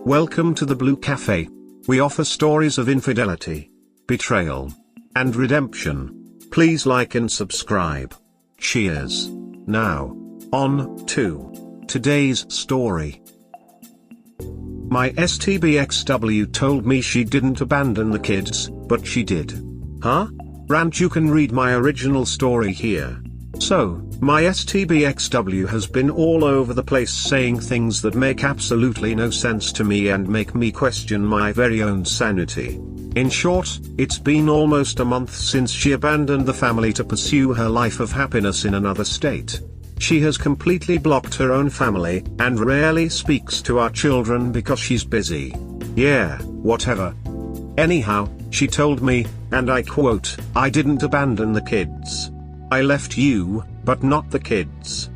Welcome to the Blue Cafe. We offer stories of infidelity, betrayal, and redemption. Please like and subscribe. Cheers. Now, on to today's story. My STBXW told me she didn't abandon the kids, but she did. Huh? Rant, you can read my original story here. So, my STBXW has been all over the place saying things that make absolutely no sense to me and make me question my very own sanity. In short, it's been almost a month since she abandoned the family to pursue her life of happiness in another state. She has completely blocked her own family, and rarely speaks to our children because she's busy. Yeah, whatever. Anyhow, she told me, and I quote, "I didn't abandon the kids. I left you, but not the kids."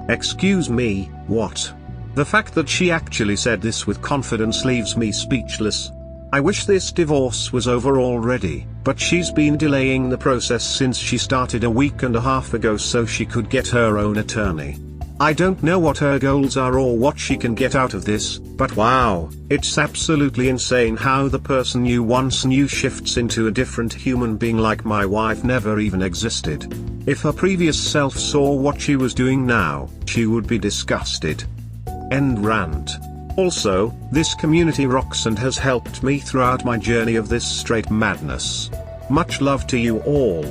Excuse me, what? The fact that she actually said this with confidence leaves me speechless. I wish this divorce was over already, but she's been delaying the process since she started a week and a half ago so she could get her own attorney. I don't know what her goals are or what she can get out of this, but wow, it's absolutely insane how the person you once knew shifts into a different human being like my wife never even existed. If her previous self saw what she was doing now, she would be disgusted. End rant. Also, this community rocks and has helped me throughout my journey of this straight madness. Much love to you all.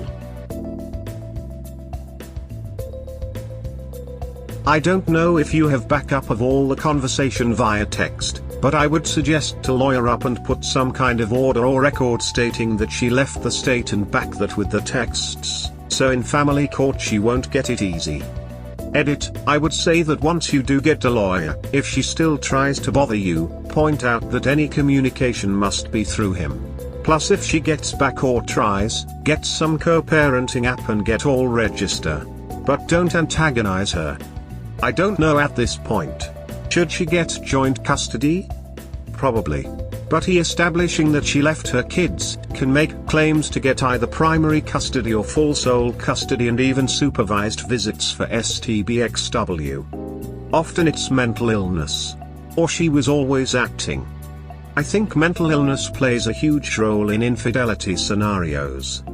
I don't know if you have backup of all the conversation via text, but I would suggest to lawyer up and put some kind of order or record stating that she left the state and back that with the texts, so in family court she won't get it easy. Edit, I would say that once you do get a lawyer, if she still tries to bother you, point out that any communication must be through him. Plus if she gets back or tries, get some co-parenting app and get all register. But don't antagonize her. I don't know at this point. Should she get joint custody? Probably. But he establishing that she left her kids, can make claims to get either primary custody or full sole custody and even supervised visits for STBXW. Often it's mental illness. Or she was always acting. I think mental illness plays a huge role in infidelity scenarios.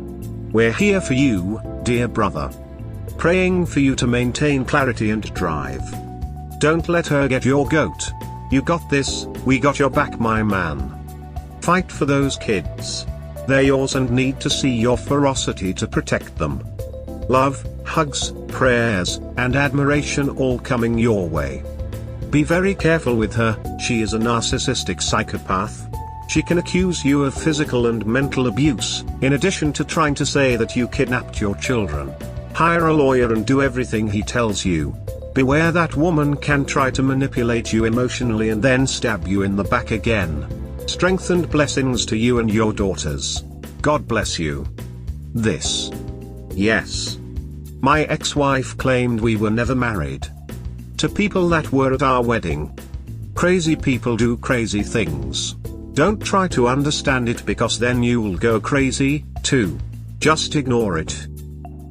We're here for you, dear brother. Praying for you to maintain clarity and drive. Don't let her get your goat. You got this, we got your back, my man. Fight for those kids. They're yours and need to see your ferocity to protect them. Love, hugs, prayers, and admiration all coming your way. Be very careful with her, she is a narcissistic psychopath. She can accuse you of physical and mental abuse, in addition to trying to say that you kidnapped your children. Hire a lawyer and do everything he tells you. Beware, that woman can try to manipulate you emotionally and then stab you in the back again. Strength and blessings to you and your daughters. God bless you. This. Yes. My ex-wife claimed we were never married. To people that were at our wedding. Crazy people do crazy things. Don't try to understand it because then you'll go crazy, too. Just ignore it.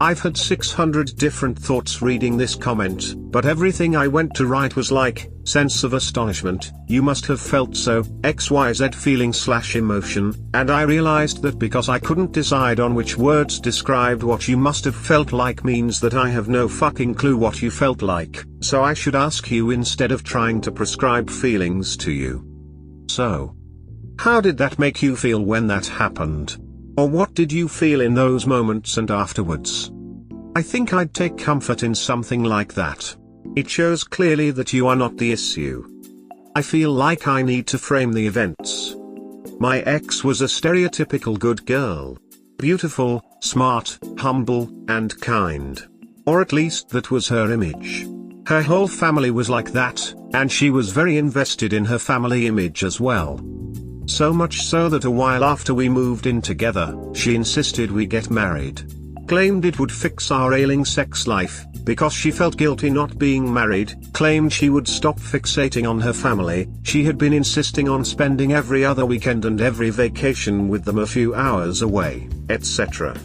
I've had 600 different thoughts reading this comment, but everything I went to write was like, sense of astonishment, you must have felt so, XYZ feeling/emotion, and I realized that because I couldn't decide on which words described what you must have felt like means that I have no fucking clue what you felt like, so I should ask you instead of trying to prescribe feelings to you. So, how did that make you feel when that happened? Or what did you feel in those moments and afterwards? I think I'd take comfort in something like that. It shows clearly that you are not the issue. I feel like I need to frame the events. My ex was a stereotypical good girl. Beautiful, smart, humble, and kind. Or at least that was her image. Her whole family was like that, and she was very invested in her family image as well. So much so that a while after we moved in together, she insisted we get married. Claimed it would fix our ailing sex life, because she felt guilty not being married, claimed she would stop fixating on her family, she had been insisting on spending every other weekend and every vacation with them a few hours away, etc.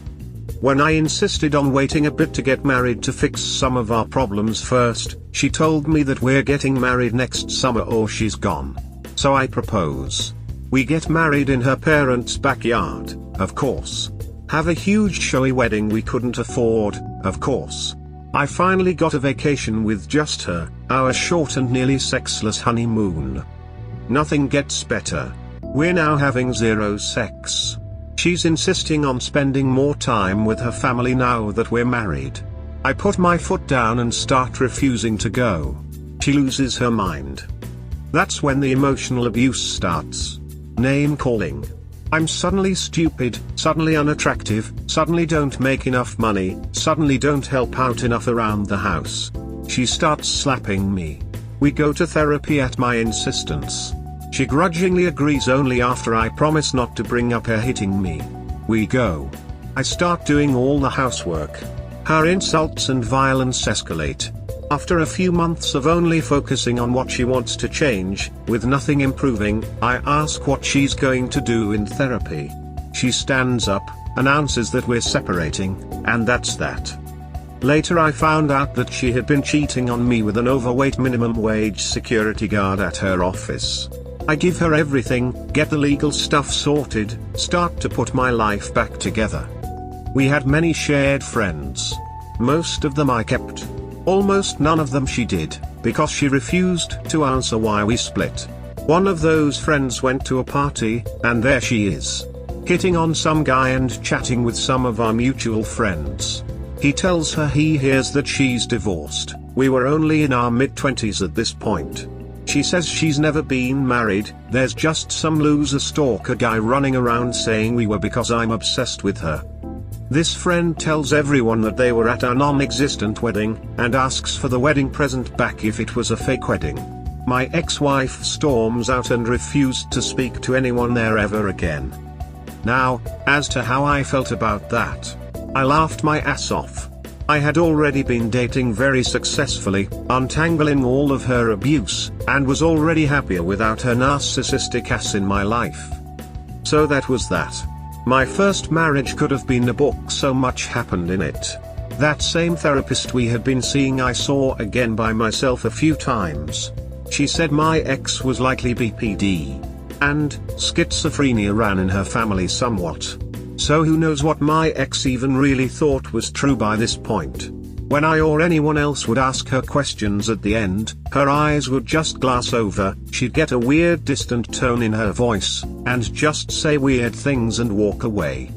When I insisted on waiting a bit to get married to fix some of our problems first, she told me that we're getting married next summer or she's gone. So I propose. We get married in her parents' backyard, of course. Have a huge showy wedding we couldn't afford, of course. I finally got a vacation with just her, our short and nearly sexless honeymoon. Nothing gets better. We're now having zero sex. She's insisting on spending more time with her family now that we're married. I put my foot down and start refusing to go. She loses her mind. That's when the emotional abuse starts. Name calling. I'm suddenly stupid, suddenly unattractive, suddenly don't make enough money, suddenly don't help out enough around the house. She starts slapping me. We go to therapy at my insistence. She grudgingly agrees only after I promise not to bring up her hitting me. We go. I start doing all the housework. Her insults and violence escalate. After a few months of only focusing on what she wants to change, with nothing improving, I ask what she's going to do in therapy. She stands up, announces that we're separating, and that's that. Later I found out that she had been cheating on me with an overweight minimum wage security guard at her office. I give her everything, get the legal stuff sorted, start to put my life back together. We had many shared friends. Most of them I kept. Almost none of them she did, because she refused to answer why we split. One of those friends went to a party, and there she is. Hitting on some guy and chatting with some of our mutual friends. He tells her he hears that she's divorced. We were only in our mid-20s at this point. She says she's never been married, there's just some loser stalker guy running around saying we were because I'm obsessed with her. This friend tells everyone that they were at our non-existent wedding, and asks for the wedding present back if it was a fake wedding. My ex-wife storms out and refused to speak to anyone there ever again. Now, as to how I felt about that. I laughed my ass off. I had already been dating very successfully, untangling all of her abuse, and was already happier without her narcissistic ass in my life. So that was that. My first marriage could have been a book, so much happened in it. That same therapist we had been seeing I saw again by myself a few times. She said my ex was likely BPD. And schizophrenia ran in her family somewhat. So who knows what my ex even really thought was true by this point. When I or anyone else would ask her questions at the end, her eyes would just glass over, she'd get a weird distant tone in her voice, and just say weird things and walk away.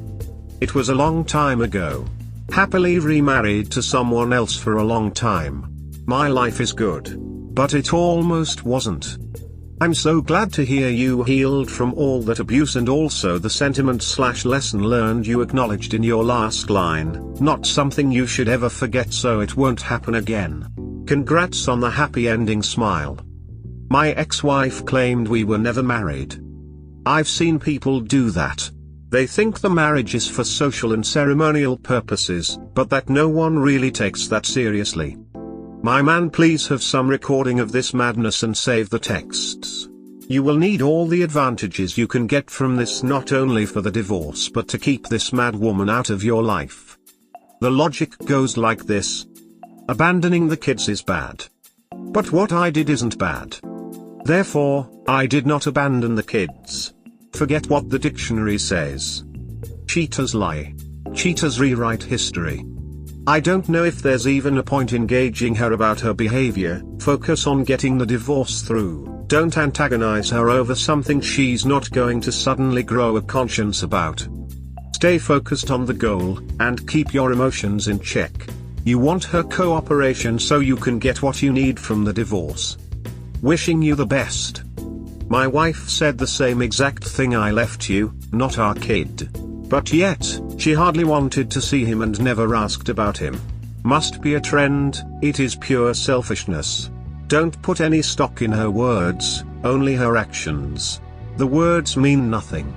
It was a long time ago. Happily remarried to someone else for a long time. My life is good. But it almost wasn't. I'm so glad to hear you healed from all that abuse, and also the sentiment/lesson learned you acknowledged in your last line, not something you should ever forget so it won't happen again. Congrats on the happy ending, smile. My ex-wife claimed we were never married. I've seen people do that. They think the marriage is for social and ceremonial purposes, but that no one really takes that seriously. My man, please have some recording of this madness and save the texts. You will need all the advantages you can get from this, not only for the divorce but to keep this mad woman out of your life. The logic goes like this. Abandoning the kids is bad. But what I did isn't bad. Therefore, I did not abandon the kids. Forget what the dictionary says. Cheaters lie. Cheaters rewrite history. I don't know if there's even a point engaging her about her behavior. Focus on getting the divorce through. Don't antagonize her over something she's not going to suddenly grow a conscience about. Stay focused on the goal, and keep your emotions in check. You want her cooperation so you can get what you need from the divorce. Wishing you the best. My wife said the same exact thing. I left you, not our kid. But yet, she hardly wanted to see him and never asked about him. Must be a trend. It is pure selfishness. Don't put any stock in her words, only her actions. The words mean nothing.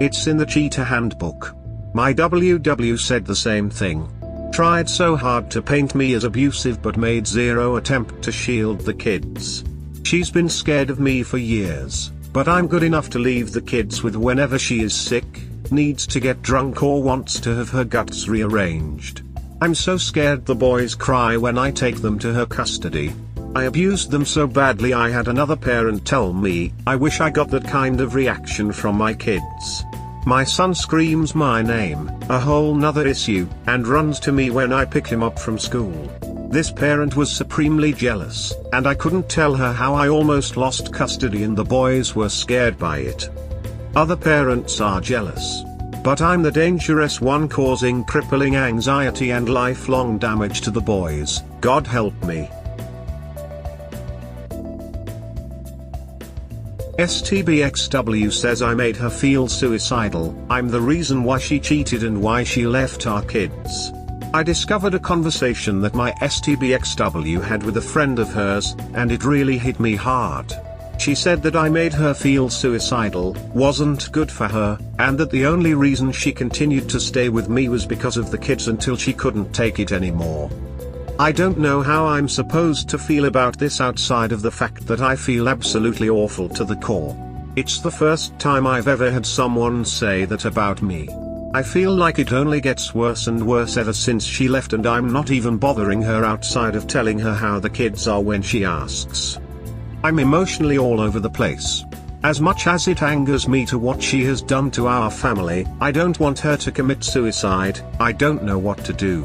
It's in the cheater handbook. My WW said the same thing. Tried so hard to paint me as abusive but made zero attempt to shield the kids. She's been scared of me for years, but I'm good enough to leave the kids with whenever she is sick, needs to get drunk, or wants to have her guts rearranged. I'm so scared the boys cry when I take them to her custody. I abused them so badly I had another parent tell me, "I wish I got that kind of reaction from my kids. My son screams my name, a whole nother issue, and runs to me when I pick him up from school." This parent was supremely jealous, and I couldn't tell her how I almost lost custody and the boys were scared by it. Other parents are jealous. But I'm the dangerous one causing crippling anxiety and lifelong damage to the boys. God help me. STBXW says I made her feel suicidal. I'm the reason why she cheated and why she left our kids. I discovered a conversation that my STBXW had with a friend of hers, and it really hit me hard. She said that I made her feel suicidal, wasn't good for her, and that the only reason she continued to stay with me was because of the kids until she couldn't take it anymore. I don't know how I'm supposed to feel about this outside of the fact that I feel absolutely awful to the core. It's the first time I've ever had someone say that about me. I feel like it only gets worse and worse ever since she left, and I'm not even bothering her outside of telling her how the kids are when she asks. I'm emotionally all over the place. As much as it angers me to what she has done to our family, I don't want her to commit suicide. I don't know what to do.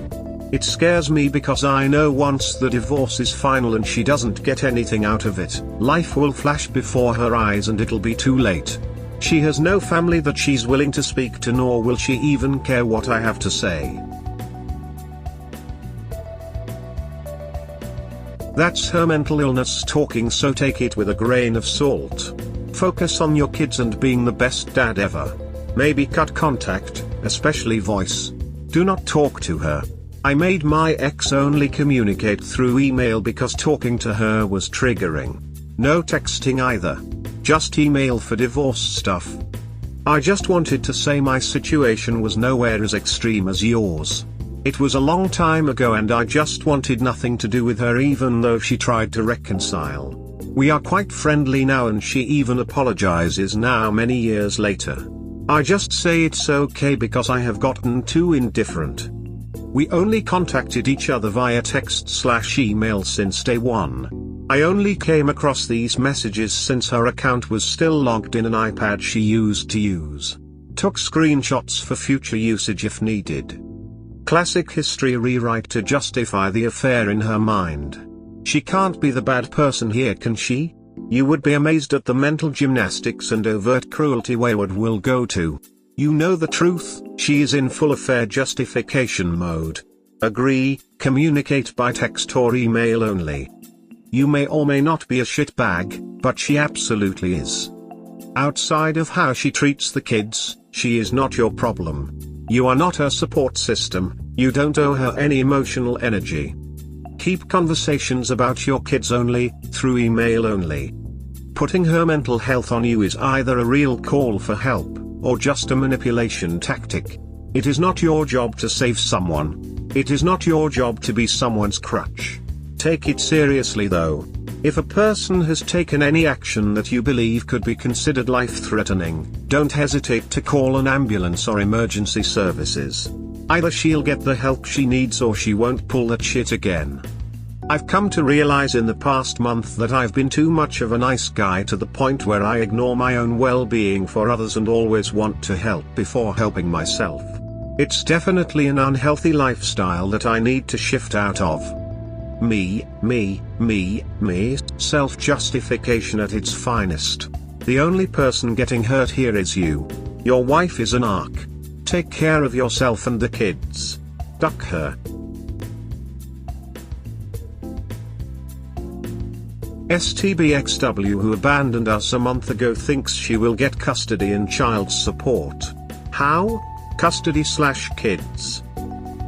It scares me because I know once the divorce is final and she doesn't get anything out of it, life will flash before her eyes and it'll be too late. She has no family that she's willing to speak to, nor will she even care what I have to say. That's her mental illness talking, so take it with a grain of salt. Focus on your kids and being the best dad ever. Maybe cut contact, especially voice. Do not talk to her. I made my ex only communicate through email because talking to her was triggering. No texting either. Just email for divorce stuff. I just wanted to say my situation was nowhere as extreme as yours. It was a long time ago and I just wanted nothing to do with her, even though she tried to reconcile. We are quite friendly now and she even apologizes now many years later. I just say it's okay because I have gotten too indifferent. We only contacted each other via text/email since day one. I only came across these messages since her account was still logged in an iPad she used to use. Took screenshots for future usage if needed. Classic history rewrite to justify the affair in her mind. She can't be the bad person here, can she? You would be amazed at the mental gymnastics and overt cruelty Wayward will go to. You know the truth, she is in full affair justification mode. Agree, communicate by text or email only. You may or may not be a shitbag, but she absolutely is. Outside of how she treats the kids, she is not your problem. You are not her support system, you don't owe her any emotional energy. Keep conversations about your kids only, through email only. Putting her mental health on you is either a real call for help, or just a manipulation tactic. It is not your job to save someone. It is not your job to be someone's crutch. Take it seriously though. If a person has taken any action that you believe could be considered life-threatening, don't hesitate to call an ambulance or emergency services. Either she'll get the help she needs or she won't pull that shit again. I've come to realize in the past month that I've been too much of a nice guy to the point where I ignore my own well-being for others and always want to help before helping myself. It's definitely an unhealthy lifestyle that I need to shift out of. Me, self-justification at its finest. The only person getting hurt here is you. Your wife is an arc. Take care of yourself and the kids. Duck her. STBXW, who abandoned us a month ago, thinks she will get custody and child support. How? Custody/kids.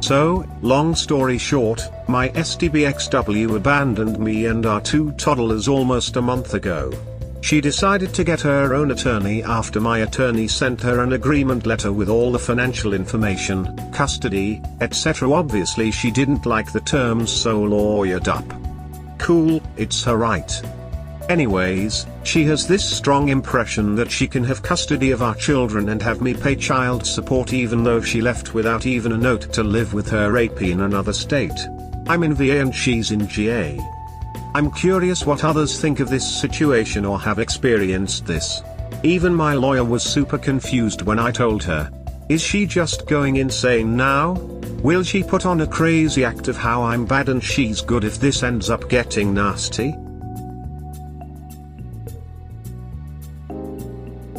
So, long story short, my STBXW abandoned me and our two toddlers almost a month ago. She decided to get her own attorney after my attorney sent her an agreement letter with all the financial information, custody, etc. Obviously she didn't like the terms, so lawyered up. Cool, it's her right. Anyways, she has this strong impression that she can have custody of our children and have me pay child support even though she left without even a note to live with her AP in another state. I'm in VA and she's in GA. I'm curious what others think of this situation or have experienced this. Even my lawyer was super confused when I told her. Is she just going insane now? Will she put on a crazy act of how I'm bad and she's good if this ends up getting nasty?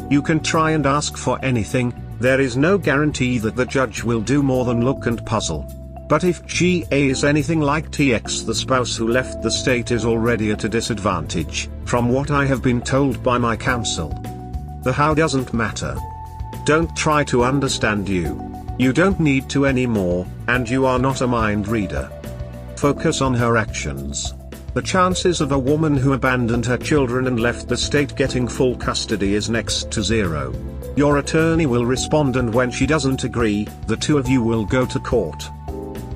You can try and ask for anything, there is no guarantee that the judge will do more than look and puzzle. But if GA is anything like TX, the spouse who left the state is already at a disadvantage, from what I have been told by my counsel. The how doesn't matter. Don't try to understand you. You don't need to anymore, and you are not a mind reader. Focus on her actions. The chances of a woman who abandoned her children and left the state getting full custody is next to zero. Your attorney will respond, and when she doesn't agree, the two of you will go to court.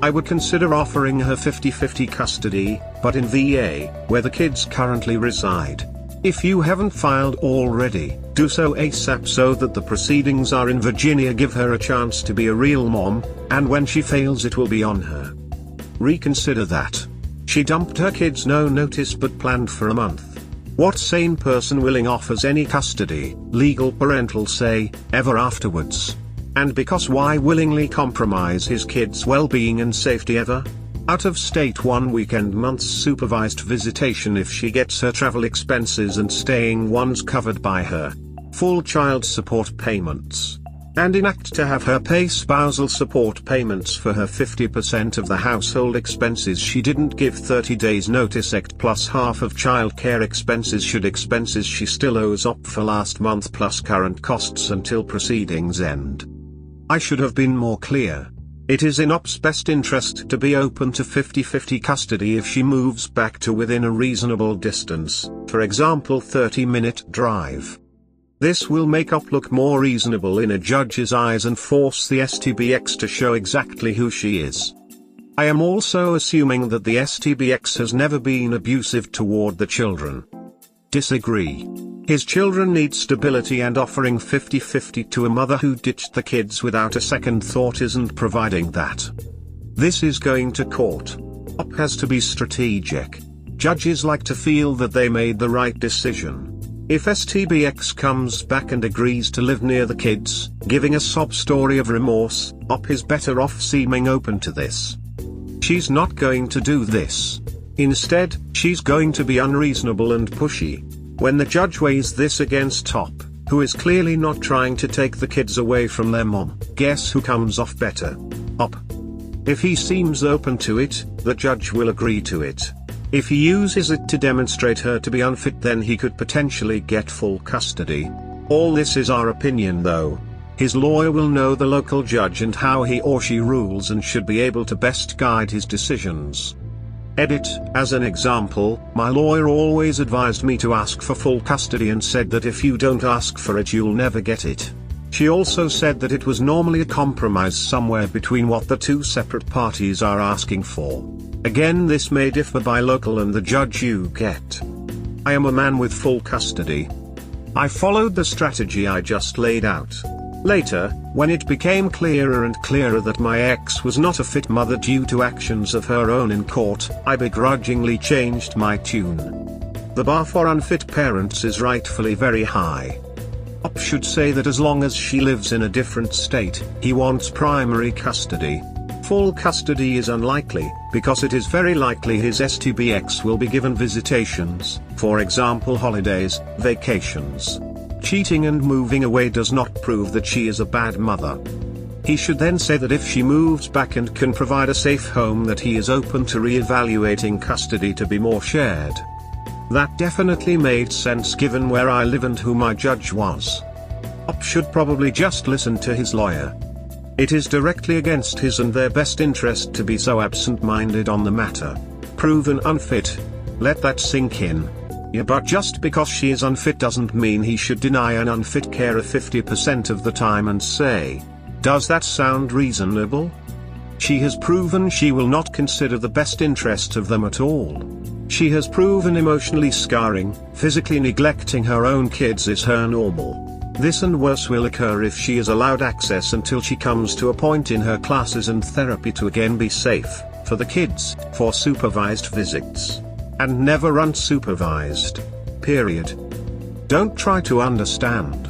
I would consider offering her 50-50 custody, but in VA, where the kids currently reside. If you haven't filed already, do so ASAP so that the proceedings are in Virginia. Give her a chance to be a real mom, and when she fails it will be on her. Reconsider that. She dumped her kids no notice but planned for a month. What sane person willing offers any custody, legal parental say, ever afterwards? And because why willingly compromise his kids' well-being and safety ever? Out of state 1 weekend months supervised visitation if she gets her travel expenses and staying ones covered by her. Full child support payments. And enact to have her pay spousal support payments for her 50% of the household expenses she didn't give 30 days notice act plus half of childcare expenses should expenses she still owes up for last month plus current costs until proceedings end. I should have been more clear. It is in OP's best interest to be open to 50-50 custody if she moves back to within a reasonable distance, for example 30-minute drive. This will make OP look more reasonable in a judge's eyes and force the STBX to show exactly who she is. I am also assuming that the STBX has never been abusive toward the children. Disagree. His children need stability, and offering 50-50 to a mother who ditched the kids without a second thought isn't providing that. This is going to court. OP has to be strategic. Judges like to feel that they made the right decision. If STBX comes back and agrees to live near the kids, giving a sob story of remorse, OP is better off seeming open to this. She's not going to do this. Instead, she's going to be unreasonable and pushy. When the judge weighs this against OP, who is clearly not trying to take the kids away from their mom, guess who comes off better? OP. If he seems open to it, the judge will agree to it. If he uses it to demonstrate her to be unfit, then he could potentially get full custody. All this is our opinion though. His lawyer will know the local judge and how he or she rules and should be able to best guide his decisions. Edit, as an example, my lawyer always advised me to ask for full custody and said that if you don't ask for it you'll never get it. She also said that it was normally a compromise somewhere between what the two separate parties are asking for. Again, this may differ by local and the judge you get. I am a man with full custody. I followed the strategy I just laid out. Later, when it became clearer and clearer that my ex was not a fit mother due to actions of her own in court, I begrudgingly changed my tune. The bar for unfit parents is rightfully very high. OP should say that as long as she lives in a different state, he wants primary custody. Full custody is unlikely, because it is very likely his STBX will be given visitations, for example holidays, vacations. Cheating and moving away does not prove that she is a bad mother. He should then say that if she moves back and can provide a safe home, that he is open to re-evaluating custody to be more shared. That definitely made sense given where I live and who my judge was. OP should probably just listen to his lawyer. It is directly against his and their best interest to be so absent-minded on the matter. Proven unfit. Let that sink in. Yeah, but just because she is unfit doesn't mean he should deny an unfit carer 50% of the time and say, does that sound reasonable? She has proven she will not consider the best interest of them at all. She has proven emotionally scarring, physically neglecting her own kids is her normal. This and worse will occur if she is allowed access until she comes to a point in her classes and therapy to again be safe, for the kids, for supervised visits. And never unsupervised. Period. Don't try to understand.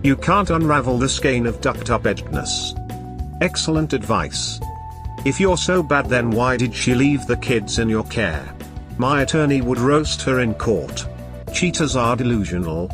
You can't unravel the skein of ducked-up-edgedness. Excellent advice. If you're so bad, then why did she leave the kids in your care? My attorney would roast her in court. Cheaters are delusional.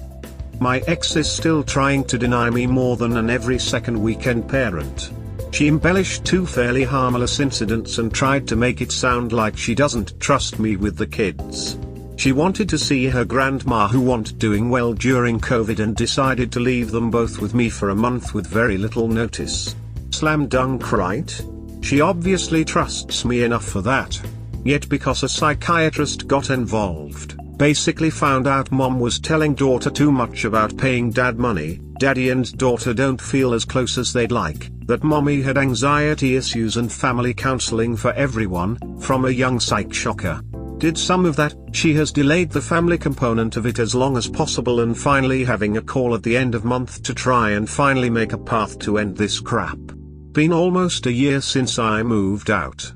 My ex is still trying to deny me more than an every second weekend parent. She embellished 2 fairly harmless incidents and tried to make it sound like she doesn't trust me with the kids. She wanted to see her grandma who wasn't doing well during COVID and decided to leave them both with me for a month with very little notice. Slam dunk, right? She obviously trusts me enough for that. Yet because a psychiatrist got involved, basically found out mom was telling daughter too much about paying dad money, daddy and daughter don't feel as close as they'd like, that mommy had anxiety issues and family counseling for everyone, from a young psych shocker. Did some of that, she has delayed the family component of it as long as possible and finally having a call at the end of month to try and finally make a path to end this crap. Been almost a year since I moved out.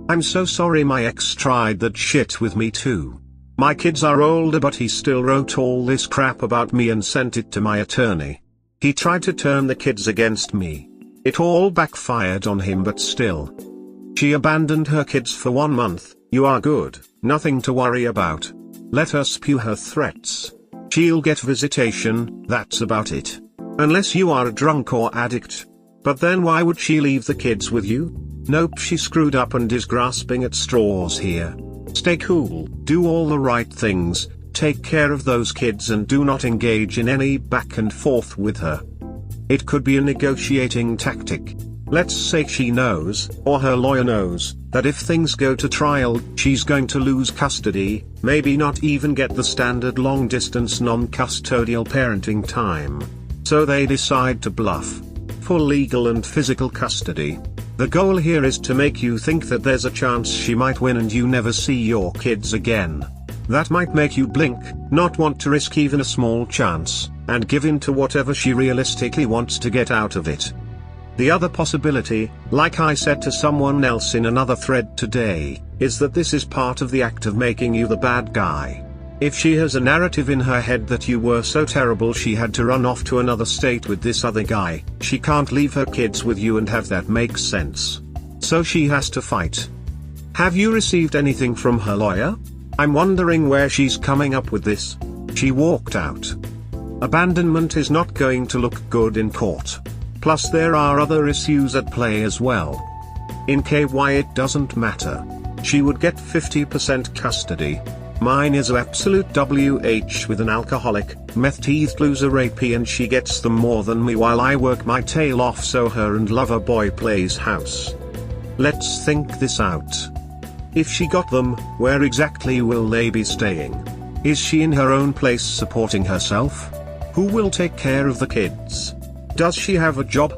I'm so sorry my ex tried that shit with me too. My kids are older but he still wrote all this crap about me and sent it to my attorney. He tried to turn the kids against me. It all backfired on him but still. She abandoned her kids for 1 month. You are good, nothing to worry about. Let her spew her threats. She'll get visitation, that's about it. Unless you are a drunk or addict. But then why would she leave the kids with you? Nope, she screwed up and is grasping at straws here. Stay cool, do all the right things, take care of those kids and do not engage in any back and forth with her. It could be a negotiating tactic. Let's say she knows, or her lawyer knows, that if things go to trial, she's going to lose custody, maybe not even get the standard long-distance non-custodial parenting time. So they decide to bluff. For legal and physical custody. The goal here is to make you think that there's a chance she might win and you never see your kids again. That might make you blink, not want to risk even a small chance, and give in to whatever she realistically wants to get out of it. The other possibility, like I said to someone else in another thread today, is that this is part of the act of making you the bad guy. If she has a narrative in her head that you were so terrible she had to run off to another state with this other guy, she can't leave her kids with you and have that make sense. So she has to fight. Have you received anything from her lawyer? I'm wondering where she's coming up with this. She walked out. Abandonment is not going to look good in court. Plus there are other issues at play as well. In KY it doesn't matter. She would get 50% custody. Mine is a absolute WH with an alcoholic, meth-teethed loser rapey and she gets them more than me while I work my tail off so her and lover boy plays house. Let's think this out. If she got them, where exactly will they be staying? Is she in her own place supporting herself? Who will take care of the kids? Does she have a job?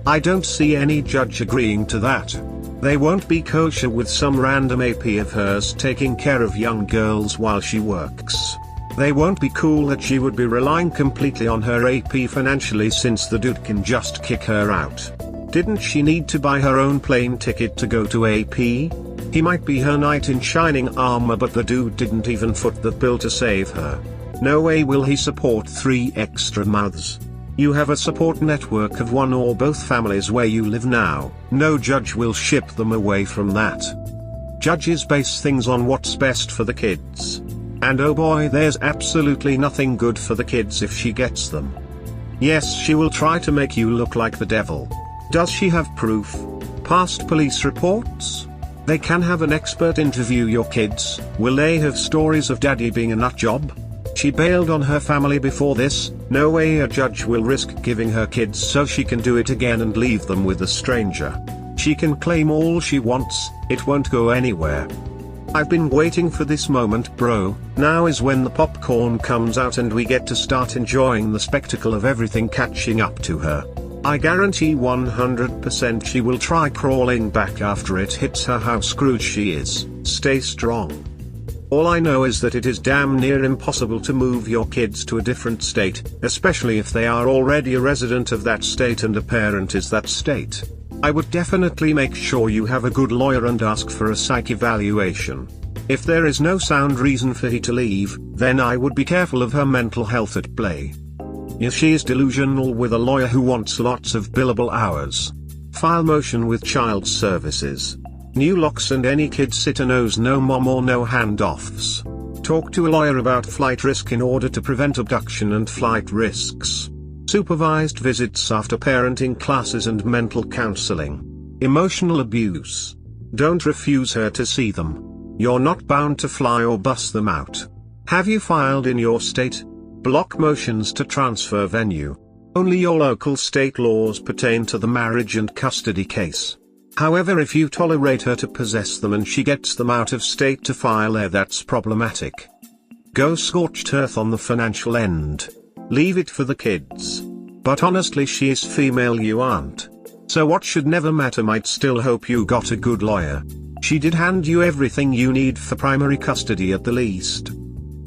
I don't see any judge agreeing to that. They won't be kosher with some random AP of hers taking care of young girls while she works. They won't be cool that she would be relying completely on her AP financially since the dude can just kick her out. Didn't she need to buy her own plane ticket to go to AP? He might be her knight in shining armor but the dude didn't even foot the bill to save her. No way will he support 3 extra mouths. You have a support network of one or both families where you live now, no judge will ship them away from that. Judges base things on what's best for the kids. And oh boy, there's absolutely nothing good for the kids if she gets them. Yes, she will try to make you look like the devil. Does she have proof? Past police reports? They can have an expert interview your kids. Will they have stories of daddy being a nut job? She bailed on her family before this, no way a judge will risk giving her kids so she can do it again and leave them with a stranger. She can claim all she wants, it won't go anywhere. I've been waiting for this moment, bro. Now is when the popcorn comes out and we get to start enjoying the spectacle of everything catching up to her. I guarantee 100% she will try crawling back after it hits her how screwed she is. Stay strong. All I know is that it is damn near impossible to move your kids to a different state, especially if they are already a resident of that state and a parent is that state. I would definitely make sure you have a good lawyer and ask for a psych evaluation. If there is no sound reason for her to leave, then I would be careful of her mental health at play. If she is delusional with a lawyer who wants lots of billable hours, file motion with child services. New locks and any kid sitter knows no mom or no handoffs. Talk to a lawyer about flight risk in order to prevent abduction and flight risks. Supervised visits after parenting classes and mental counseling. Emotional abuse. Don't refuse her to see them. You're not bound to fly or bus them out. Have you filed in your state? Block motions to transfer venue. Only your local state laws pertain to the marriage and custody case. However, if you tolerate her to possess them and she gets them out of state to file there, that's problematic. Go scorched earth on the financial end. Leave it for the kids. But honestly, she is female, you aren't. So what should never matter might still hope you got a good lawyer. She did hand you everything you need for primary custody at the least.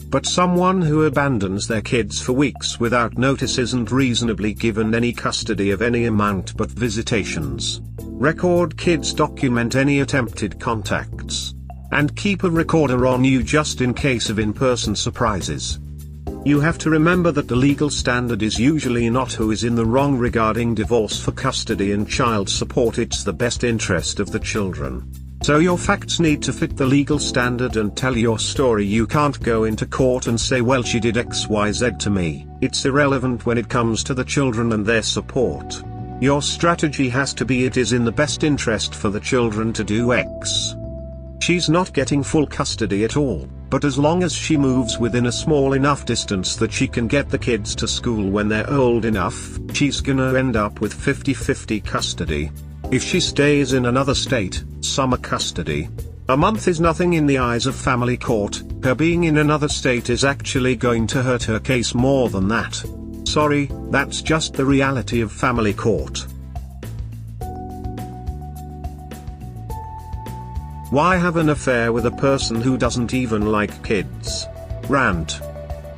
But someone who abandons their kids for weeks without notice isn't reasonably given any custody of any amount but visitations. Record kids, document any attempted contacts. And keep a recorder on you just in case of in-person surprises. You have to remember that the legal standard is usually not who is in the wrong regarding divorce for custody and child support, it's the best interest of the children. So your facts need to fit the legal standard and tell your story. You can't go into court and say, well, she did XYZ to me. It's irrelevant when it comes to the children and their support. Your strategy has to be, it is in the best interest for the children to do X. She's not getting full custody at all, but as long as she moves within a small enough distance that she can get the kids to school when they're old enough, she's gonna end up with 50-50 custody. If she stays in another state, summer custody. A month is nothing in the eyes of family court. Her being in another state is actually going to hurt her case more than that. Sorry, that's just the reality of family court. Why have an affair with a person who doesn't even like kids? Rant.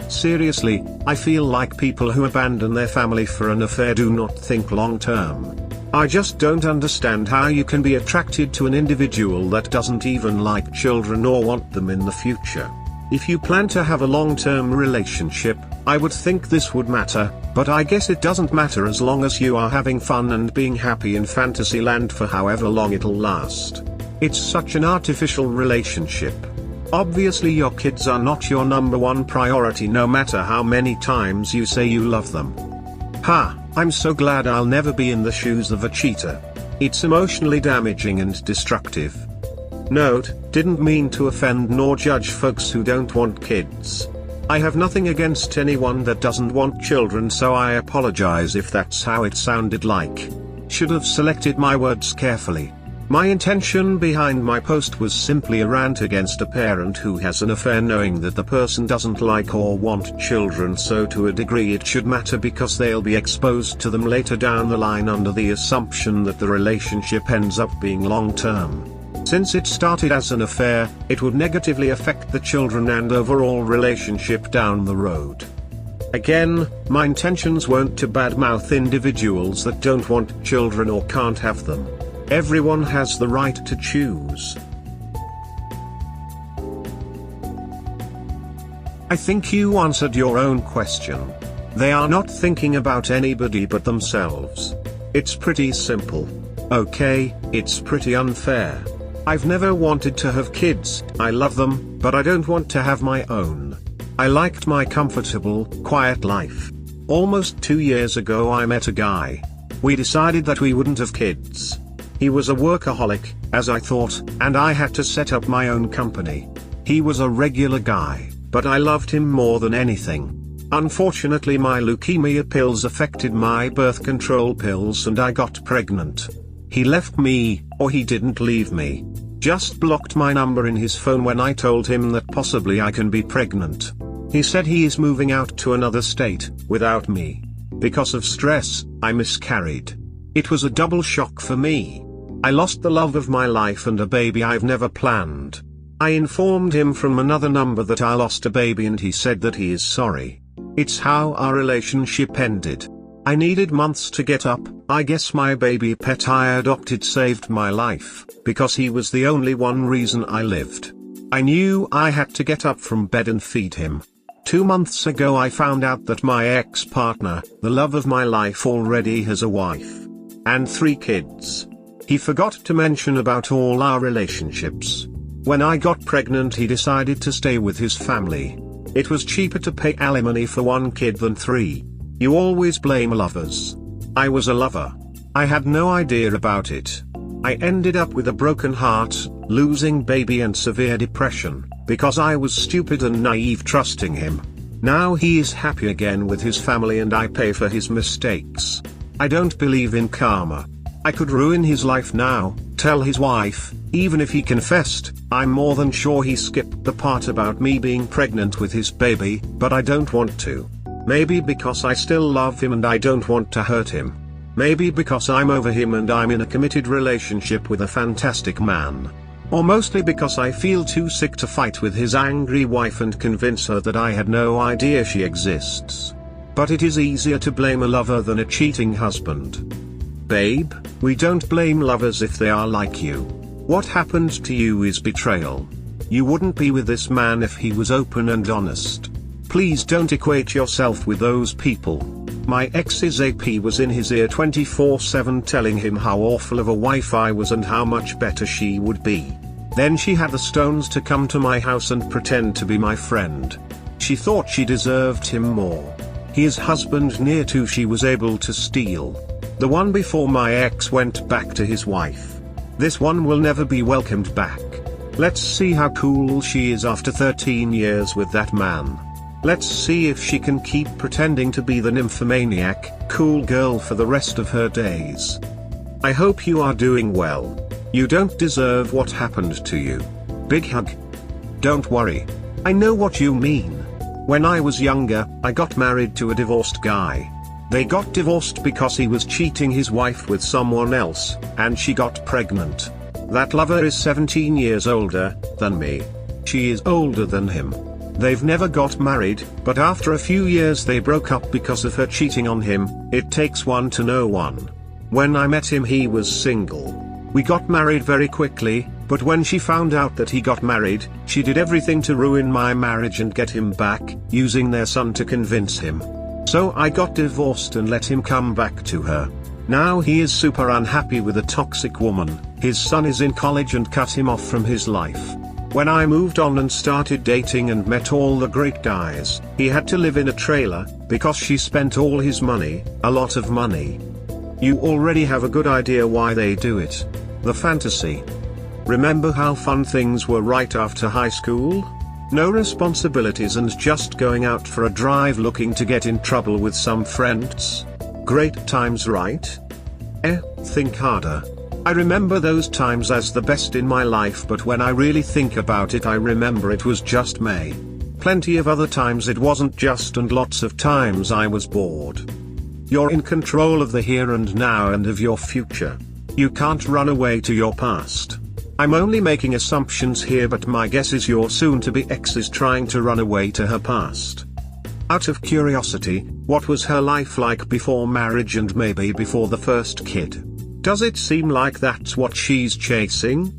Seriously, I feel like people who abandon their family for an affair do not think long term. I just don't understand how you can be attracted to an individual that doesn't even like children or want them in the future. If you plan to have a long-term relationship, I would think this would matter, but I guess it doesn't matter as long as you are having fun and being happy in fantasy land for however long it'll last. It's such an artificial relationship. Obviously your kids are not your number one priority no matter how many times you say you love them. Ha, I'm so glad I'll never be in the shoes of a cheater. It's emotionally damaging and destructive. Note, didn't mean to offend nor judge folks who don't want kids. I have nothing against anyone that doesn't want children, so I apologize if that's how it sounded like. Should have selected my words carefully. My intention behind my post was simply a rant against a parent who has an affair knowing that the person doesn't like or want children, so to a degree it should matter because they'll be exposed to them later down the line under the assumption that the relationship ends up being long-term. Since it started as an affair, it would negatively affect the children and overall relationship down the road. Again, my intentions weren't to badmouth individuals that don't want children or can't have them. Everyone has the right to choose. I think you answered your own question. They are not thinking about anybody but themselves. It's pretty simple. Okay, it's pretty unfair. I've never wanted to have kids, I love them, but I don't want to have my own. I liked my comfortable, quiet life. Almost 2 years ago I met a guy. We decided that we wouldn't have kids. He was a workaholic, as I thought, and I had to set up my own company. He was a regular guy, but I loved him more than anything. Unfortunately, my leukemia pills affected my birth control pills and I got pregnant. He left me, or he didn't leave me. Just blocked my number in his phone when I told him that possibly I can be pregnant. He said he is moving out to another state, without me. Because of stress, I miscarried. It was a double shock for me. I lost the love of my life and a baby I've never planned. I informed him from another number that I lost a baby and he said that he is sorry. It's how our relationship ended. I needed months to get up. I guess my baby pet I adopted saved my life, because he was the only one reason I lived. I knew I had to get up from bed and feed him. 2 months ago I found out that my ex-partner, the love of my life, already has a wife. And 3 kids. He forgot to mention about all our relationships. When I got pregnant he decided to stay with his family. It was cheaper to pay alimony for 1 kid than 3. You always blame lovers. I was a lover. I had no idea about it. I ended up with a broken heart, losing baby and severe depression, because I was stupid and naive trusting him. Now he is happy again with his family and I pay for his mistakes. I don't believe in karma. I could ruin his life now, tell his wife, even if he confessed. I'm more than sure he skipped the part about me being pregnant with his baby, but I don't want to. Maybe because I still love him and I don't want to hurt him. Maybe because I'm over him and I'm in a committed relationship with a fantastic man. Or mostly because I feel too sick to fight with his angry wife and convince her that I had no idea she exists. But it is easier to blame a lover than a cheating husband. Babe, we don't blame lovers if they are like you. What happened to you is betrayal. You wouldn't be with this man if he was open and honest. Please don't equate yourself with those people. My ex's AP was in his ear 24/7 telling him how awful of a wife I was and how much better she would be. Then she had the stones to come to my house and pretend to be my friend. She thought she deserved him more. His husband near to she was able to steal. The one before my ex went back to his wife. This one will never be welcomed back. Let's see how cool she is after 13 years with that man. Let's see if she can keep pretending to be the nymphomaniac, cool girl for the rest of her days. I hope you are doing well. You don't deserve what happened to you. Big hug. Don't worry. I know what you mean. When I was younger, I got married to a divorced guy. They got divorced because he was cheating his wife with someone else, and she got pregnant. That lover is 17 years older than me. She is older than him. They've never got married, but after a few years they broke up because of her cheating on him. It takes one to know one. When I met him he was single. We got married very quickly, but when she found out that he got married, she did everything to ruin my marriage and get him back, using their son to convince him. So I got divorced and let him come back to her. Now he is super unhappy with a toxic woman. His son is in college and cut him off from his life. When I moved on and started dating and met all the great guys, he had to live in a trailer, because she spent all his money, a lot of money. You already have a good idea why they do it. The fantasy. Remember how fun things were right after high school? No responsibilities and just going out for a drive looking to get in trouble with some friends. Great times, right? Think harder. I remember those times as the best in my life, but when I really think about it I remember it was just May. Plenty of other times it wasn't just, and lots of times I was bored. You're in control of the here and now and of your future. You can't run away to your past. I'm only making assumptions here, but my guess is your soon-to-be ex is trying to run away to her past. Out of curiosity, what was her life like before marriage and maybe before the first kid? Does it seem like that's what she's chasing?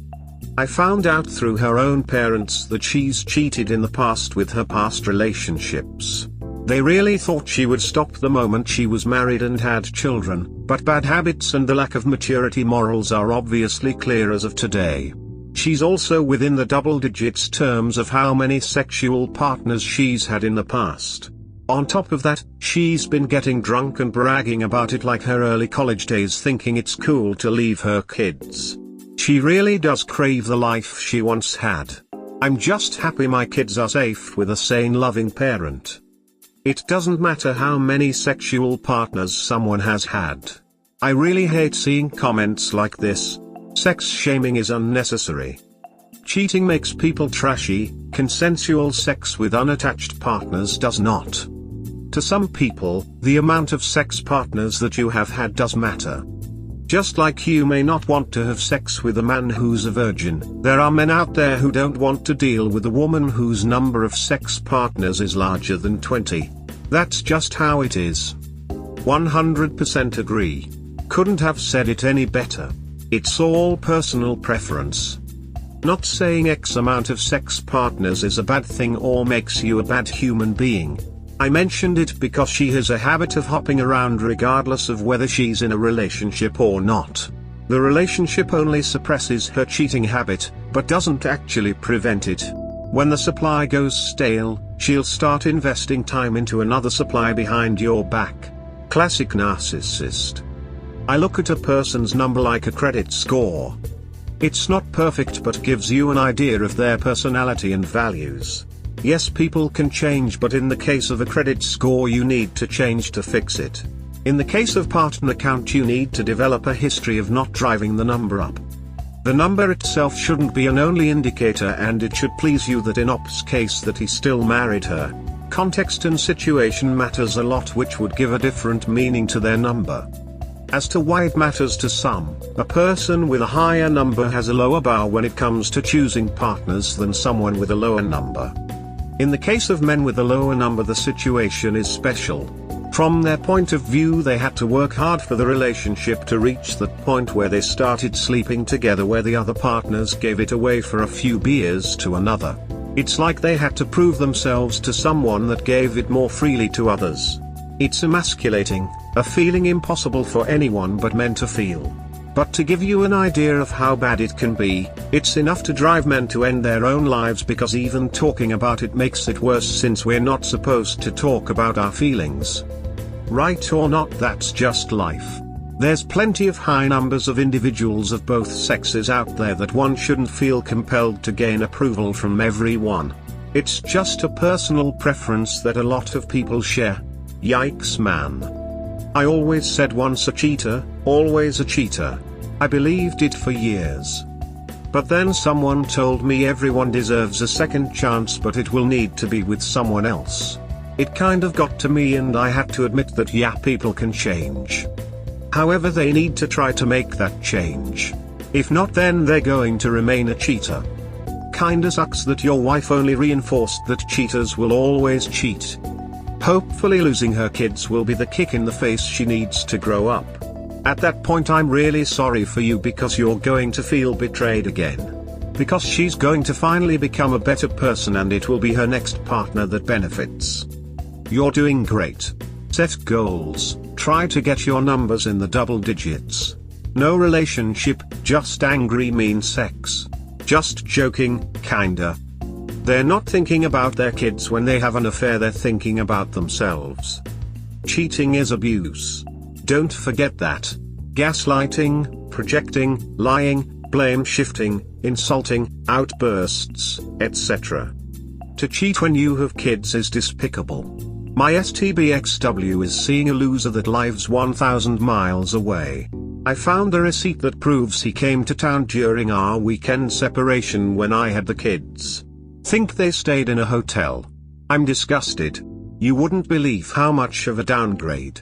I found out through her own parents that she's cheated in the past with her past relationships. They really thought she would stop the moment she was married and had children, but bad habits and the lack of maturity morals are obviously clear as of today. She's also within the double digits terms of how many sexual partners she's had in the past. On top of that, she's been getting drunk and bragging about it like her early college days, thinking it's cool to leave her kids. She really does crave the life she once had. I'm just happy my kids are safe with a sane, loving parent. It doesn't matter how many sexual partners someone has had. I really hate seeing comments like this. Sex shaming is unnecessary. Cheating makes people trashy, consensual sex with unattached partners does not. To some people, the amount of sex partners that you have had does matter. Just like you may not want to have sex with a man who's a virgin, there are men out there who don't want to deal with a woman whose number of sex partners is larger than 20. That's just how it is. 100% agree. Couldn't have said it any better. It's all personal preference. Not saying X amount of sex partners is a bad thing or makes you a bad human being. I mentioned it because she has a habit of hopping around regardless of whether she's in a relationship or not. The relationship only suppresses her cheating habit, but doesn't actually prevent it. When the supply goes stale, she'll start investing time into another supply behind your back. Classic narcissist. I look at a person's number like a credit score. It's not perfect but gives you an idea of their personality and values. Yes, people can change, but in the case of a credit score you need to change to fix it. In the case of partner count you need to develop a history of not driving the number up. The number itself shouldn't be an only indicator, and it should please you that in Op's case that he still married her. Context and situation matters a lot, which would give a different meaning to their number. As to why it matters to some, a person with a higher number has a lower bar when it comes to choosing partners than someone with a lower number. In the case of men with a lower number, the situation is special. From their point of view, they had to work hard for the relationship to reach that point where they started sleeping together, where the other partners gave it away for a few beers to another. It's like they had to prove themselves to someone that gave it more freely to others. It's emasculating, a feeling impossible for anyone but men to feel. But to give you an idea of how bad it can be, it's enough to drive men to end their own lives, because even talking about it makes it worse, since we're not supposed to talk about our feelings. Right or not, that's just life. There's plenty of high numbers of individuals of both sexes out there that one shouldn't feel compelled to gain approval from everyone. It's just a personal preference that a lot of people share. Yikes, man. I always said once a cheater, always a cheater. I believed it for years. But then someone told me everyone deserves a second chance, but it will need to be with someone else. It kind of got to me, and I had to admit that yeah, people can change. However, they need to try to make that change. If not, then they're going to remain a cheater. Kinda sucks that your wife only reinforced that cheaters will always cheat. Hopefully losing her kids will be the kick in the face she needs to grow up. At that point I'm really sorry for you, because you're going to feel betrayed again. Because she's going to finally become a better person, and it will be her next partner that benefits. You're doing great. Set goals, try to get your numbers in the double digits. No relationship, just angry mean sex. Just joking, kinda. They're not thinking about their kids when they have an affair, they're thinking about themselves. Cheating is abuse. Don't forget that. Gaslighting, projecting, lying, blame shifting, insulting, outbursts, etc. To cheat when you have kids is despicable. My STBXW is seeing a loser that lives 1,000 miles away. I found a receipt that proves he came to town during our weekend separation when I had the kids. Think they stayed in a hotel. I'm disgusted. You wouldn't believe how much of a downgrade.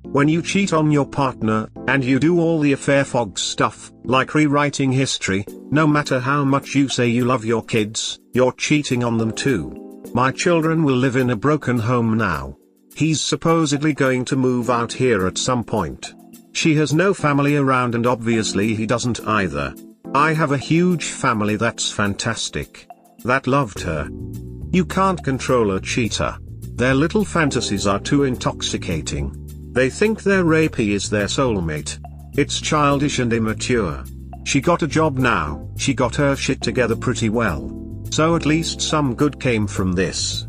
When you cheat on your partner, and you do all the affair fog stuff, like rewriting history, no matter how much you say you love your kids, you're cheating on them too. My children will live in a broken home now. He's supposedly going to move out here at some point. She has no family around, and obviously he doesn't either. I have a huge family that's fantastic. That loved her. You can't control a cheater. Their little fantasies are too intoxicating. They think their rapee is their soulmate. It's childish and immature. She got a job now, she got her shit together pretty well. So at least some good came from this.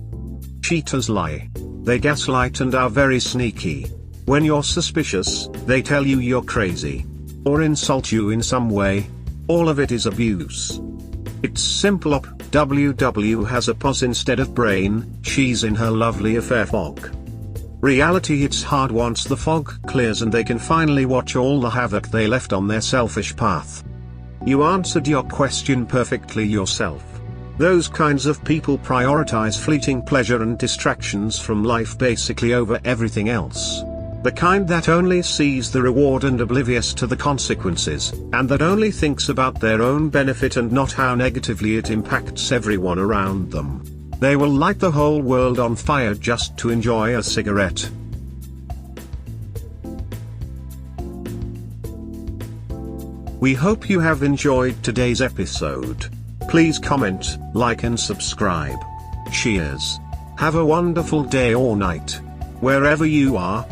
Cheaters lie. They gaslight and are very sneaky. When you're suspicious, they tell you you're crazy. Or insult you in some way. All of it is abuse. It's simple. Op. WW has a pause instead of brain, she's in her lovely affair fog. Reality hits hard once the fog clears and they can finally watch all the havoc they left on their selfish path. You answered your question perfectly yourself. Those kinds of people prioritize fleeting pleasure and distractions from life basically over everything else. The kind that only sees the reward and oblivious to the consequences, and that only thinks about their own benefit and not how negatively it impacts everyone around them. They will light the whole world on fire just to enjoy a cigarette. We hope you have enjoyed today's episode. Please comment, like and subscribe. Cheers. Have a wonderful day or night, wherever you are.